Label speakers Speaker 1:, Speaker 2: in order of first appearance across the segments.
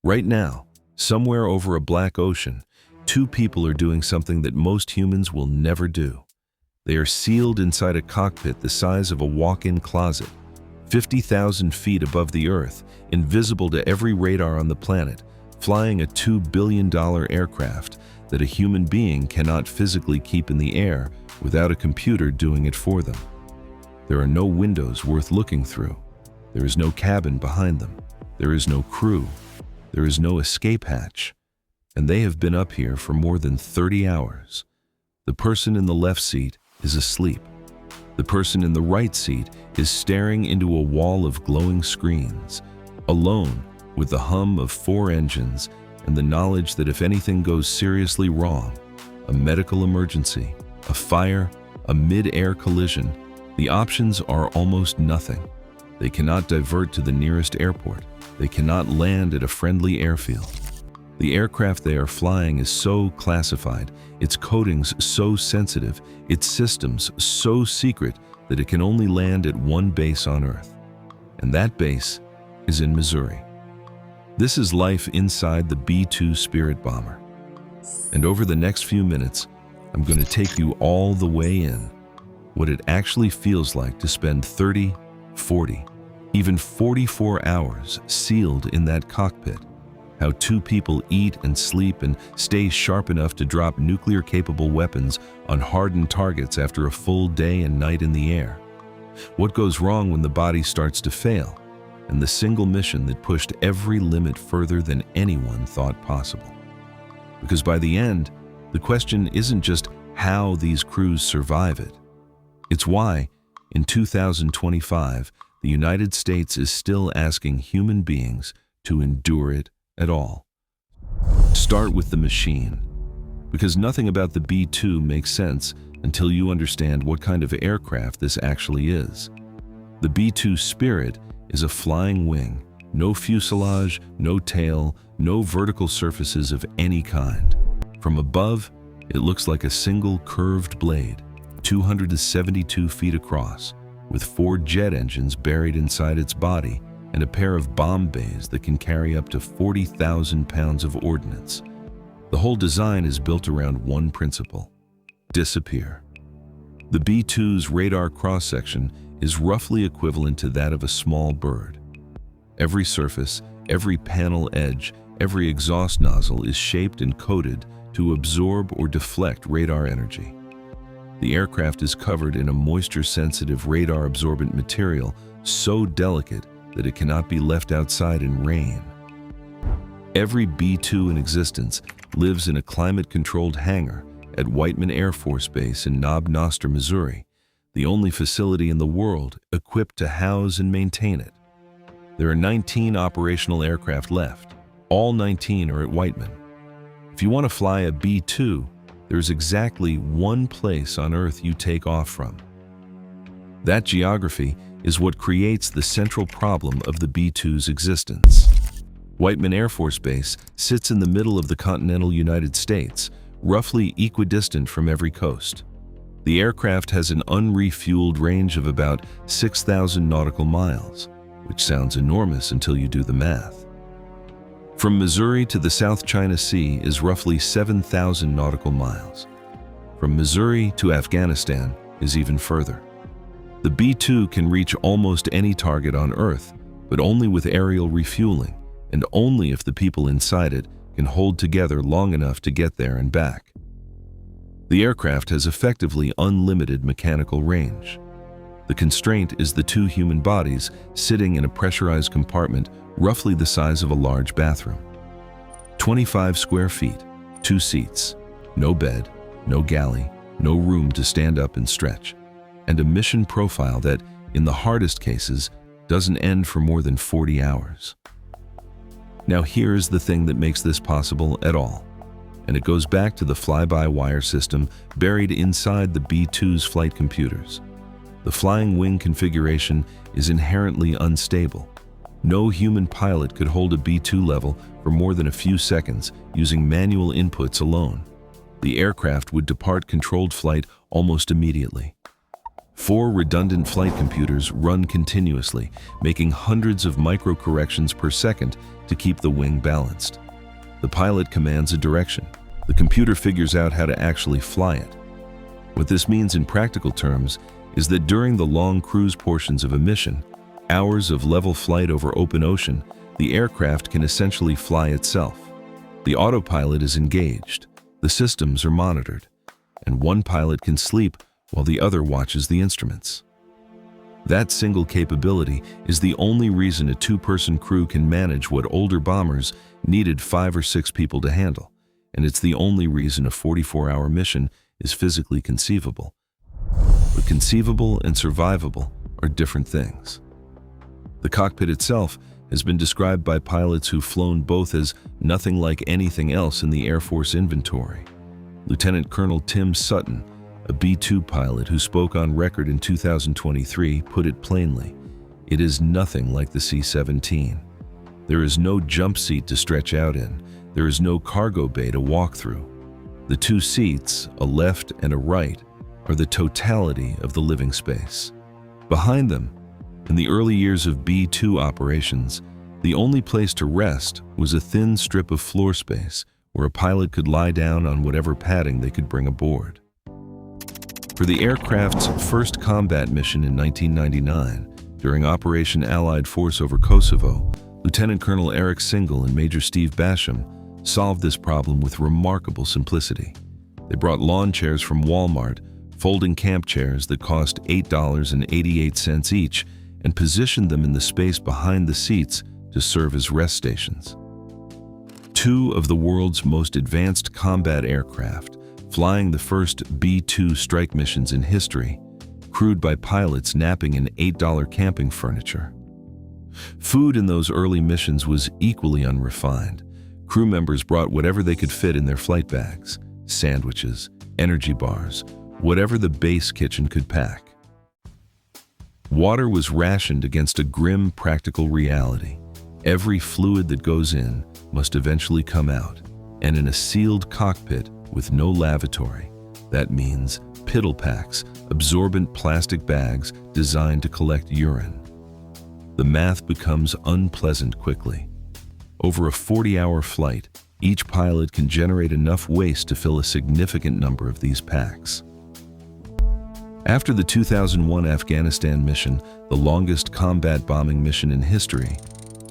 Speaker 1: Right now, somewhere over a black ocean, two people are doing something that most humans will never do. They are sealed inside a cockpit the size of a walk-in closet, 50,000 feet above the Earth, invisible to every radar on the planet, flying a $2 billion aircraft that a human being cannot physically keep in the air without a computer doing it for them. There are no windows worth looking through. There is no cabin behind them. There is no crew. There is no escape hatch. And they have been up here for more than 30 hours. The person in the left seat is asleep. The person in the right seat is staring into a wall of glowing screens, alone with the hum of 4 engines and the knowledge that if anything goes seriously wrong, a medical emergency, a fire, a mid-air collision, the options are almost nothing. They cannot divert to the nearest airport. They cannot land at a friendly airfield. The aircraft they are flying is so classified, its coatings so sensitive, its systems so secret that it can only land at one base on Earth. And that base is in Missouri. This is life inside the B-2 Spirit bomber. And over the next few minutes, I'm going to take you all the way in, what it actually feels like to spend 30, 40, even 44 hours sealed in that cockpit. How two people eat and sleep and stay sharp enough to drop nuclear-capable weapons on hardened targets after a full day and night in the air. What goes wrong when the body starts to fail, and the single mission that pushed every limit further than anyone thought possible. Because by the end, the question isn't just how these crews survive it. It's why, in 2025, the United States is still asking human beings to endure it at all. Start with the machine, because nothing about the B-2 makes sense until you understand what kind of aircraft this actually is. The B-2 Spirit is a flying wing, no fuselage, no tail, no vertical surfaces of any kind. From above, it looks like a single curved blade, 272 feet across, with 4 jet engines buried inside its body and a pair of bomb bays that can carry up to 40,000 pounds of ordnance. The whole design is built around one principle: disappear. The B-2's radar cross-section is roughly equivalent to that of a small bird. Every surface, every panel edge, every exhaust nozzle is shaped and coated to absorb or deflect radar energy. The aircraft is covered in a moisture-sensitive radar-absorbent material so delicate that it cannot be left outside in rain. Every B-2 in existence lives in a climate-controlled hangar at Whiteman Air Force Base in Knob Noster, Missouri, the only facility in the world equipped to house and maintain it. There are 19 operational aircraft left. All 19 are at Whiteman. If you want to fly a B-2, there's exactly one place on Earth you take off from. That geography is what creates the central problem of the B-2's existence. Whiteman Air Force Base sits in the middle of the continental United States, roughly equidistant from every coast. The aircraft has an unrefueled range of about 6,000 nautical miles, which sounds enormous until you do the math. From Missouri to the South China Sea is roughly 7,000 nautical miles. From Missouri to Afghanistan is even further. The B-2 can reach almost any target on Earth, but only with aerial refueling, and only if the people inside it can hold together long enough to get there and back. The aircraft has effectively unlimited mechanical range. The constraint is the 2 human bodies sitting in a pressurized compartment roughly the size of a large bathroom. 25 square feet, 2 seats, no bed, no galley, no room to stand up and stretch, and a mission profile that, in the hardest cases, doesn't end for more than 40 hours. Now here's the thing that makes this possible at all, and it goes back to the fly-by-wire system buried inside the B-2's flight computers. The flying wing configuration is inherently unstable. No human pilot could hold a B-2 level for more than a few seconds using manual inputs alone. The aircraft would depart controlled flight almost immediately. 4 redundant flight computers run continuously, making hundreds of micro-corrections per second to keep the wing balanced. The pilot commands a direction. The computer figures out how to actually fly it. What this means in practical terms is that during the long cruise portions of a mission, hours of level flight over open ocean, the aircraft can essentially fly itself. The autopilot is engaged, the systems are monitored, and one pilot can sleep while the other watches the instruments. That single capability is the only reason a 2-person crew can manage what older bombers needed 5 or 6 people to handle, and it's the only reason a 44-hour mission is physically conceivable. But conceivable and survivable are different things. The cockpit itself has been described by pilots who've flown both as nothing like anything else in the Air Force inventory. Lieutenant Colonel Tim Sutton, a B-2 pilot who spoke on record in 2023, put it plainly: "It is nothing like the C-17. There is no jump seat to stretch out in. There is no cargo bay to walk through. The 2 seats, a left and a right, are the totality of the living space." Behind them, in the early years of B-2 operations, the only place to rest was a thin strip of floor space where a pilot could lie down on whatever padding they could bring aboard. For the aircraft's first combat mission in 1999, during Operation Allied Force over Kosovo, Lieutenant Colonel Eric Single and Major Steve Basham solved this problem with remarkable simplicity. They brought lawn chairs from Walmart, folding camp chairs that cost $8.88 each, and positioned them in the space behind the seats to serve as rest stations. 2 of the world's most advanced combat aircraft, flying the first B-2 strike missions in history, crewed by pilots napping in $8 camping furniture. Food in those early missions was equally unrefined. Crew members brought whatever they could fit in their flight bags: sandwiches, energy bars, whatever the base kitchen could pack. Water was rationed against a grim practical reality. Every fluid that goes in must eventually come out, and in a sealed cockpit with no lavatory, that means piddle packs, absorbent plastic bags designed to collect urine. The math becomes unpleasant quickly. Over a 40-hour flight, each pilot can generate enough waste to fill a significant number of these packs. After the 2001 Afghanistan mission, the longest combat bombing mission in history,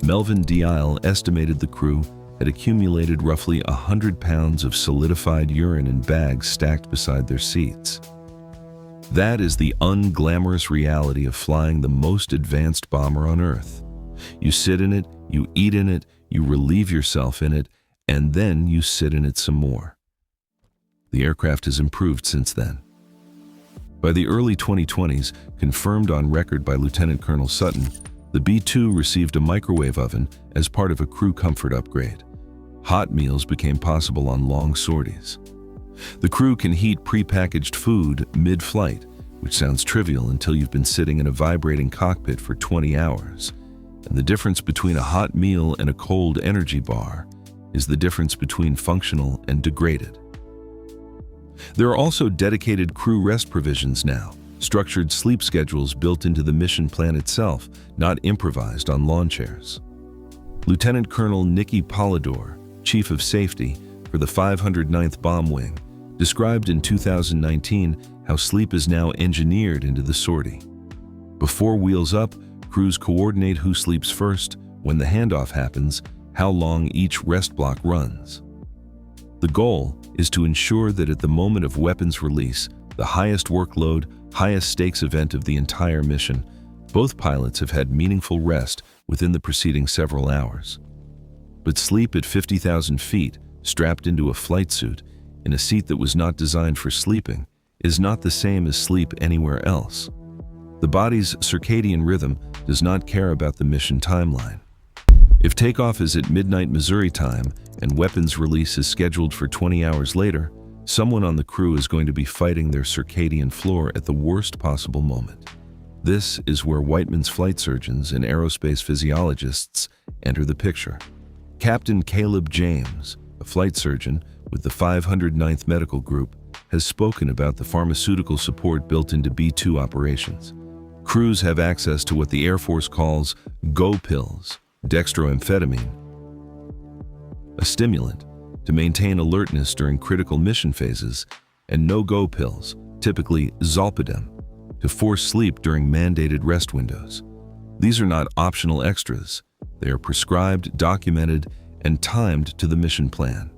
Speaker 1: Melvin D. Isle estimated the crew had accumulated roughly 100 pounds of solidified urine in bags stacked beside their seats. That is the unglamorous reality of flying the most advanced bomber on Earth. You sit in it, you eat in it, you relieve yourself in it, and then you sit in it some more. The aircraft has improved since then. By the early 2020s, confirmed on record by Lieutenant Colonel Sutton, the B-2 received a microwave oven as part of a crew comfort upgrade. Hot meals became possible on long sorties. The crew can heat prepackaged food mid-flight, which sounds trivial until you've been sitting in a vibrating cockpit for 20 hours. And the difference between a hot meal and a cold energy bar is the difference between functional and degraded. There are also dedicated crew rest provisions now, structured sleep schedules built into the mission plan itself, not improvised on lawn chairs. Lieutenant Colonel Nikki Polidor, Chief of Safety for the 509th Bomb Wing, described in 2019 how sleep is now engineered into the sortie. Before wheels up, crews coordinate who sleeps first, when the handoff happens, how long each rest block runs. The goal is to ensure that at the moment of weapons release, the highest workload, highest stakes event of the entire mission, both pilots have had meaningful rest within the preceding several hours. But sleep at 50,000 feet, strapped into a flight suit, in a seat that was not designed for sleeping, is not the same as sleep anywhere else. The body's circadian rhythm does not care about the mission timeline. If takeoff is at midnight Missouri time and weapons release is scheduled for 20 hours later, someone on the crew is going to be fighting their circadian floor at the worst possible moment. This is where Whiteman's flight surgeons and aerospace physiologists enter the picture. Captain Caleb James, a flight surgeon with the 509th Medical Group, has spoken about the pharmaceutical support built into B-2 operations. Crews have access to what the Air Force calls go pills, dextroamphetamine, a stimulant, to maintain alertness during critical mission phases, and no-go pills, typically zolpidem, to force sleep during mandated rest windows. These are not optional extras. They are prescribed, documented, and timed to the mission plan.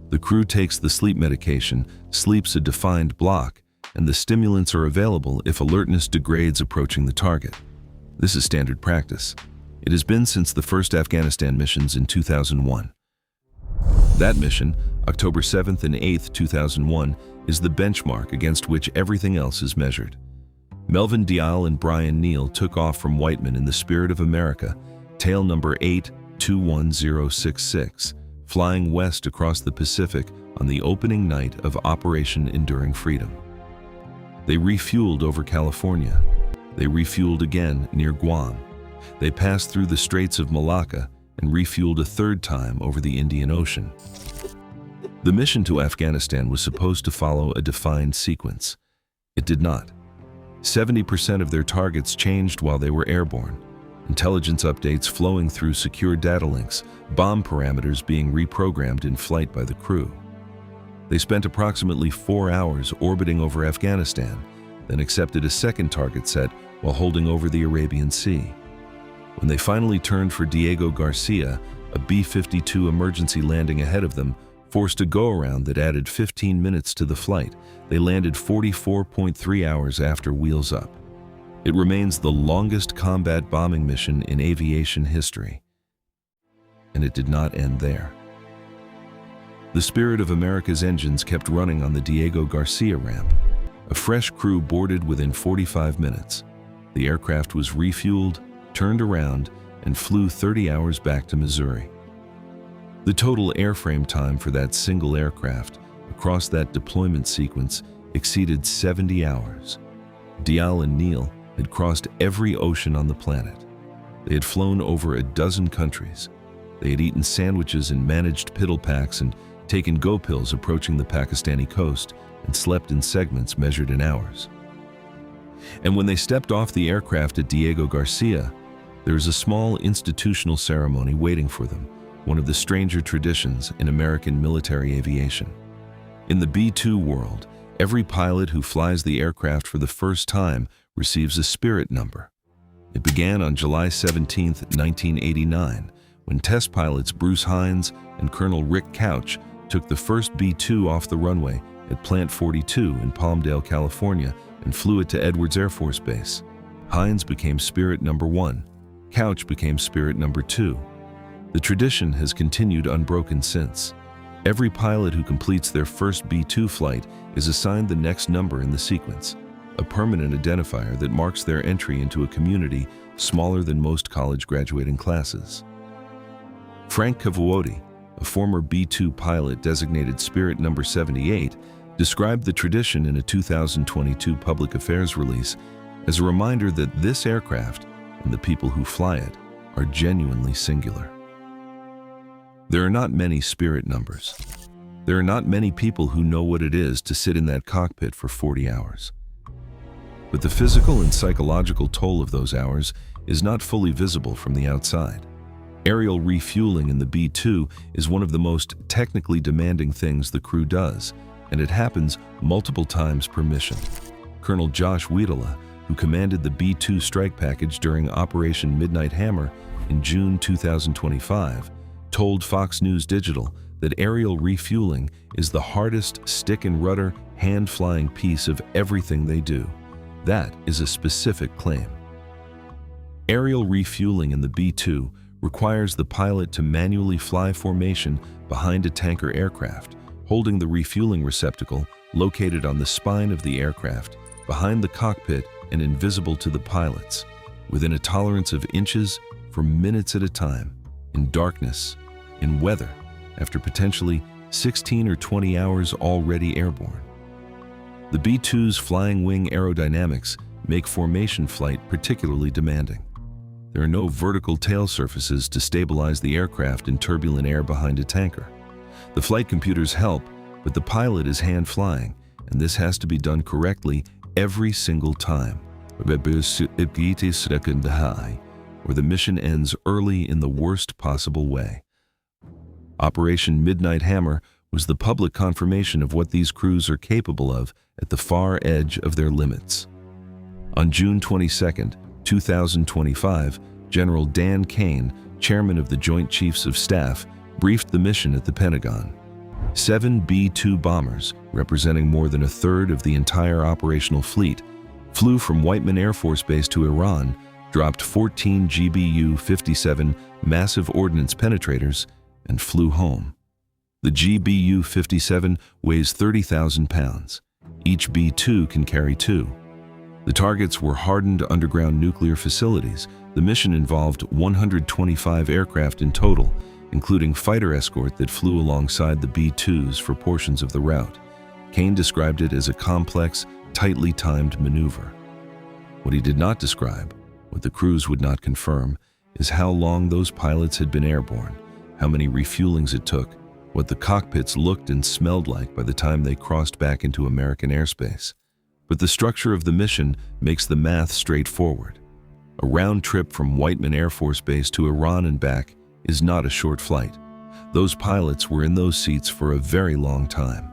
Speaker 1: The crew takes the sleep medication, sleeps a defined block, and the stimulants are available if alertness degrades approaching the target. This is standard practice. It has been since the first Afghanistan missions in 2001. That mission, October 7th and 8th, 2001, is the benchmark against which everything else is measured. Melvin Dial and Brian Neal took off from Whiteman in the Spirit of America, tail number 821066, flying west across the Pacific on the opening night of Operation Enduring Freedom. They refueled over California. They refueled again near Guam. They passed through the Straits of Malacca and refueled a third time over the Indian Ocean. The mission to Afghanistan was supposed to follow a defined sequence. It did not. 70% of their targets changed while they were airborne. Intelligence updates flowing through secure data links, bomb parameters being reprogrammed in flight by the crew. They spent approximately 4 hours orbiting over Afghanistan, then accepted a second target set while holding over the Arabian Sea. When they finally turned for Diego Garcia, a B-52 emergency landing ahead of them forced a go-around that added 15 minutes to the flight. They landed 44.3 hours after wheels up. It remains the longest combat bombing mission in aviation history. And it did not end there. The Spirit of America's engines kept running on the Diego Garcia ramp. A fresh crew boarded within 45 minutes. The aircraft was refueled, turned around, and flew 30 hours back to Missouri. The total airframe time for that single aircraft across that deployment sequence exceeded 70 hours. Dial and Neal had crossed every ocean on the planet. They had flown over a dozen countries. They had eaten sandwiches in managed piddle packs and taken go pills approaching the Pakistani coast and slept in segments measured in hours. And when they stepped off the aircraft at Diego Garcia, there was a small institutional ceremony waiting for them, one of the stranger traditions in American military aviation. In the B-2 world, every pilot who flies the aircraft for the first time receives a Spirit number. It began on July 17, 1989, when test pilots Bruce Hines and Colonel Rick Couch took the first B-2 off the runway at Plant 42 in Palmdale, California, and flew it to Edwards Air Force Base. Hines became Spirit number 1. Couch became Spirit number 2. The tradition has continued unbroken since. Every pilot who completes their first B-2 flight is assigned the next number in the sequence, a permanent identifier that marks their entry into a community smaller than most college graduating classes. Frank Cavooti, a former B-2 pilot designated Spirit number 78, described the tradition in a 2022 public affairs release as a reminder that this aircraft and the people who fly it are genuinely singular. There are not many Spirit numbers. There are not many people who know what it is to sit in that cockpit for 40 hours. But the physical and psychological toll of those hours is not fully visible from the outside. Aerial refueling in the B-2 is one of the most technically demanding things the crew does, and it happens multiple times per mission. Colonel Josh Wiedela, who commanded the B-2 strike package during Operation Midnight Hammer in June 2025, told Fox News Digital that aerial refueling is the hardest stick and rudder, hand-flying piece of everything they do. That is a specific claim. Aerial refueling in the B-2 requires the pilot to manually fly formation behind a tanker aircraft, holding the refueling receptacle located on the spine of the aircraft, behind the cockpit and invisible to the pilots, within a tolerance of inches for minutes at a time, in darkness, in weather, after potentially 16 or 20 hours already airborne. The B-2's flying wing aerodynamics make formation flight particularly demanding. There are no vertical tail surfaces to stabilize the aircraft in turbulent air behind a tanker. The flight computers help, but the pilot is hand-flying, and this has to be done correctly every single time, or the mission ends early in the worst possible way. Operation Midnight Hammer was the public confirmation of what these crews are capable of at the far edge of their limits. On June 22, 2025, General Dan Kane, chairman of the Joint Chiefs of Staff, briefed the mission at the Pentagon. 7 B-2 bombers, representing more than a third of the entire operational fleet, flew from Whiteman Air Force Base to Iran, dropped 14 GBU-57 massive ordnance penetrators, and flew home. The GBU-57 weighs 30,000 pounds. Each B-2 can carry 2. The targets were hardened underground nuclear facilities. The mission involved 125 aircraft in total, including fighter escort that flew alongside the B-2s for portions of the route. Kane described it as a complex, tightly timed maneuver. What he did not describe, what the crews would not confirm, is how long those pilots had been airborne, how many refuelings it took, what the cockpits looked and smelled like by the time they crossed back into American airspace. But the structure of the mission makes the math straightforward. A round trip from Whiteman Air Force Base to Iran and back is not a short flight. Those pilots were in those seats for a very long time.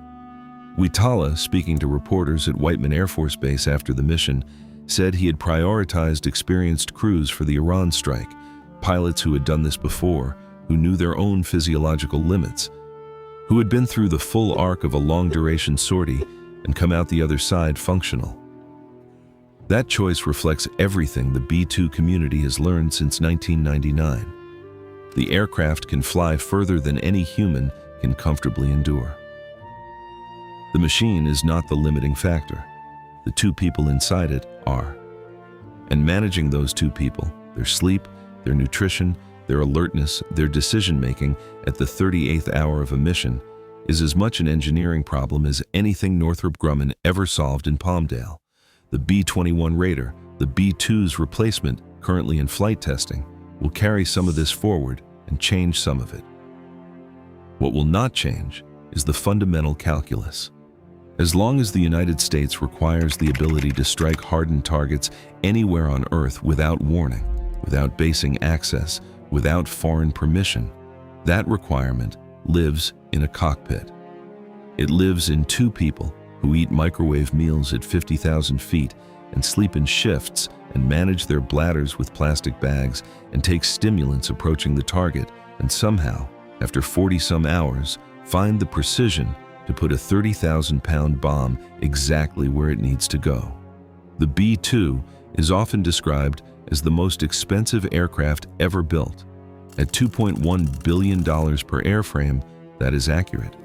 Speaker 1: Witala, speaking to reporters at Whiteman Air Force Base after the mission, said he had prioritized experienced crews for the Iran strike, pilots who had done this before, who knew their own physiological limits, who had been through the full arc of a long-duration sortie and come out the other side functional. That choice reflects everything the B-2 community has learned since 1999. The aircraft can fly further than any human can comfortably endure. The machine is not the limiting factor. The 2 people inside it are. And managing those 2 people, their sleep, their nutrition, their alertness, their decision-making at the 38th hour of a mission is as much an engineering problem as anything Northrop Grumman ever solved in Palmdale. The B-21 Raider, the B-2's replacement currently in flight testing, will carry some of this forward and change some of it. What will not change is the fundamental calculus. As long as the United States requires the ability to strike hardened targets anywhere on Earth without warning, without basing access, without foreign permission, that requirement lives in a cockpit. It lives in 2 people who eat microwave meals at 50,000 feet and sleep in shifts and manage their bladders with plastic bags and take stimulants approaching the target and somehow, after 40-some hours, find the precision to put a 30,000-pound bomb exactly where it needs to go. The B-2 is often described as the most expensive aircraft ever built. At $2.1 billion per airframe, that is accurate.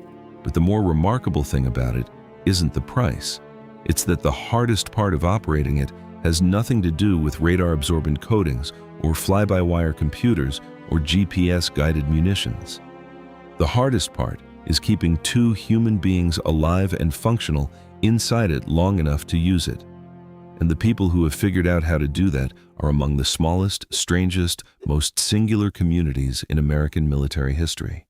Speaker 1: But the more remarkable thing about it isn't the price. It's that the hardest part of operating it has nothing to do with radar-absorbent coatings or fly-by-wire computers or GPS-guided munitions. The hardest part is keeping 2 human beings alive and functional inside it long enough to use it. And the people who have figured out how to do that are among the smallest, strangest, most singular communities in American military history.